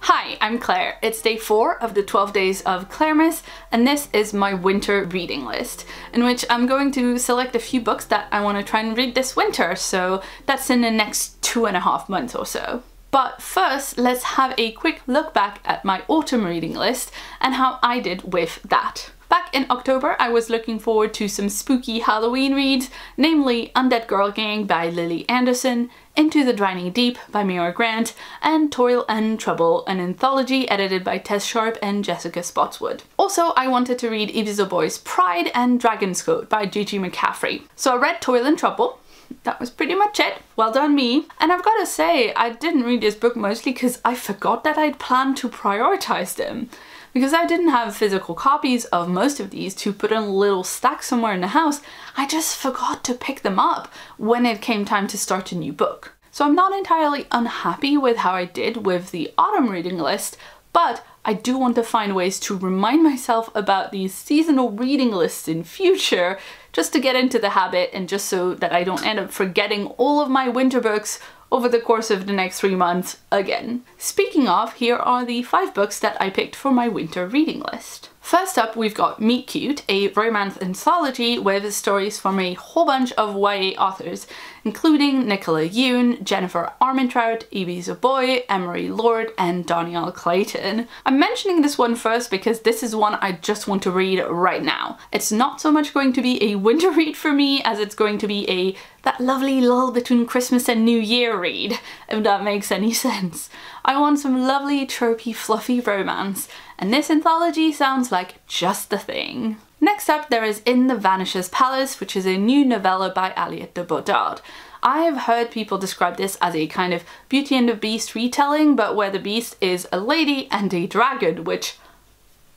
Hi, I'm Claire. It's day 4 of the 12 days of Claremas, and this is my winter reading list, in which I'm going to select a few books that I want to try and read this winter, so that's in the next 2.5 months or so. But first, let's have a quick look back at my autumn reading list and how I did with that. Back in October, I was looking forward to some spooky Halloween reads, namely Undead Girl Gang by Lily Anderson, Into the Drowning Deep by Mira Grant, and Toil and Trouble, an anthology edited by Tess Sharp and Jessica Spotswood. Also, I wanted to read Ibiza Boy's Pride and Dragon's Code by Gigi McCaffrey. So I read Toil and Trouble. That was pretty much it. Well done me. And I've got to say, I didn't read this book mostly because I forgot that I'd planned to prioritize them. Because I didn't have physical copies of most of these to put in a little stack somewhere in the house, I just forgot to pick them up when it came time to start a new book. So I'm not entirely unhappy with how I did with the autumn reading list, but I do want to find ways to remind myself about these seasonal reading lists in future, just to get into the habit and just so that I don't end up forgetting all of my winter books over the course of the next 3 months again. Speaking of, here are the 5 books that I picked for my winter reading list. First up, we've got Meet Cute, a romance anthology with stories from a whole bunch of YA authors, including Nicola Yoon, Jennifer Armentrout, Ibiza Boy, Emery Lord, and Danielle Clayton. I'm mentioning this one first because this is one I just want to read right now. It's not so much going to be a winter read for me as it's going to be that lovely lull between Christmas and New Year read, if that makes any sense. I want some lovely, chirpy, fluffy romance, and this anthology sounds like just the thing. Next up, there is In the Vanisher's Palace, which is a new novella by Aliette de Bodard. I have heard people describe this as a kind of Beauty and the Beast retelling, but where the beast is a lady and a dragon, which,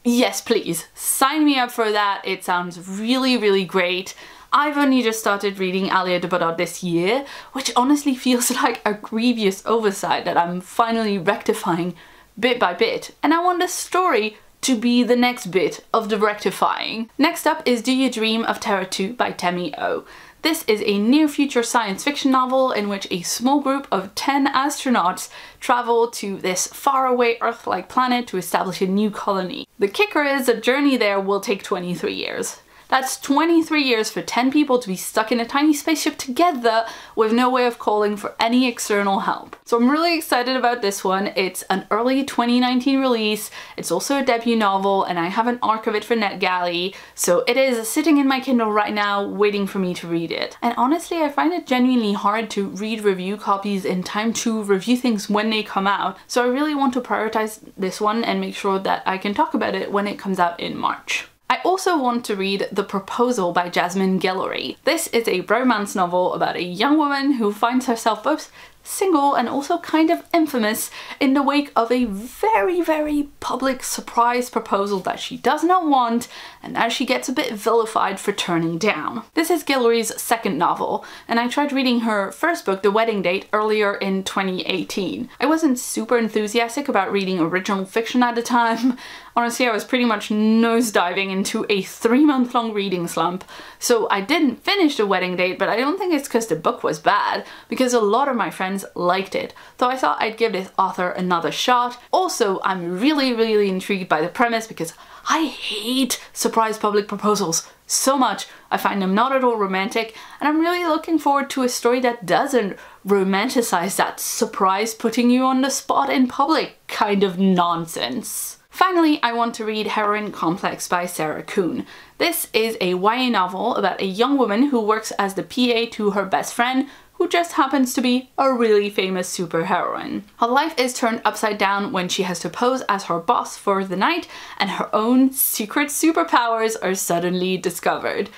yes please, sign me up for that. It sounds really, really great. I've only just started reading Aliette de Bodard this year, which honestly feels like a grievous oversight that I'm finally rectifying bit by bit, and I want this story to be the next bit of the rectifying. Next up is Do You Dream of Terror 2 by Temi O. This is a near-future science fiction novel in which a small group of 10 astronauts travel to this faraway Earth-like planet to establish a new colony. The kicker is the journey there will take 23 years. That's 23 years for 10 people to be stuck in a tiny spaceship together with no way of calling for any external help. So I'm really excited about this one. It's an early 2019 release. It's also a debut novel, and I have an arc of it for NetGalley, so it is sitting in my Kindle right now waiting for me to read it. And honestly, I find it genuinely hard to read review copies in time to review things when they come out, so I really want to prioritize this one and make sure that I can talk about it when it comes out in March. I also want to read The Proposal by Jasmine Guillory. This is a romance novel about a young woman who finds herself both single and also kind of infamous in the wake of a very, very public surprise proposal that she does not want, and now she gets a bit vilified for turning down. This is Guillory's second novel, and I tried reading her first book, The Wedding Date, earlier in 2018. I wasn't super enthusiastic about reading original fiction at the time. Honestly, I was pretty much nosediving into a 3-month-long reading slump, so I didn't finish The Wedding Date, but I don't think it's because the book was bad, because a lot of my friends liked it, so I thought I'd give this author another shot. Also, I'm really, really intrigued by the premise because I hate surprise public proposals so much. I find them not at all romantic, and I'm really looking forward to a story that doesn't romanticize that surprise putting you on the spot in public kind of nonsense. Finally, I want to read Heroine Complex by Sarah Kuhn. This is a YA novel about a young woman who works as the PA to her best friend, who just happens to be a really famous superheroine. Her life is turned upside down when she has to pose as her boss for the night, and her own secret superpowers are suddenly discovered.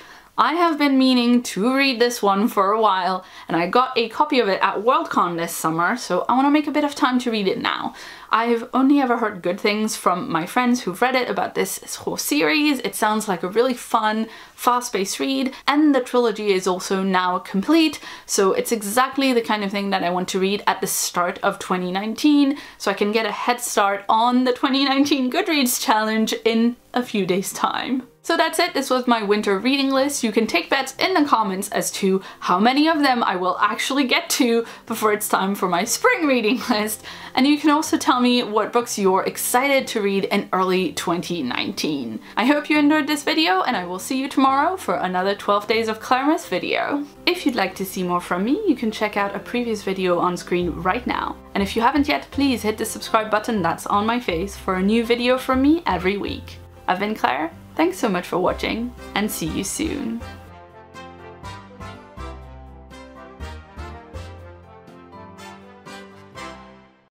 I have been meaning to read this one for a while, and I got a copy of it at Worldcon this summer, so I want to make a bit of time to read it now. I've only ever heard good things from my friends who've read it about this whole series. It sounds like a really fun, fast-paced read, and the trilogy is also now complete, so it's exactly the kind of thing that I want to read at the start of 2019, so I can get a head start on the 2019 Goodreads challenge in a few days' time. So that's it, this was my winter reading list. You can take bets in the comments as to how many of them I will actually get to before it's time for my spring reading list. And you can also tell me what books you're excited to read in early 2019. I hope you enjoyed this video, and I will see you tomorrow for another 12 Days of Claremont video. If you'd like to see more from me, you can check out a previous video on screen right now. And if you haven't yet, please hit the subscribe button that's on my face for a new video from me every week. I've been Claire. Thanks so much for watching, and see you soon.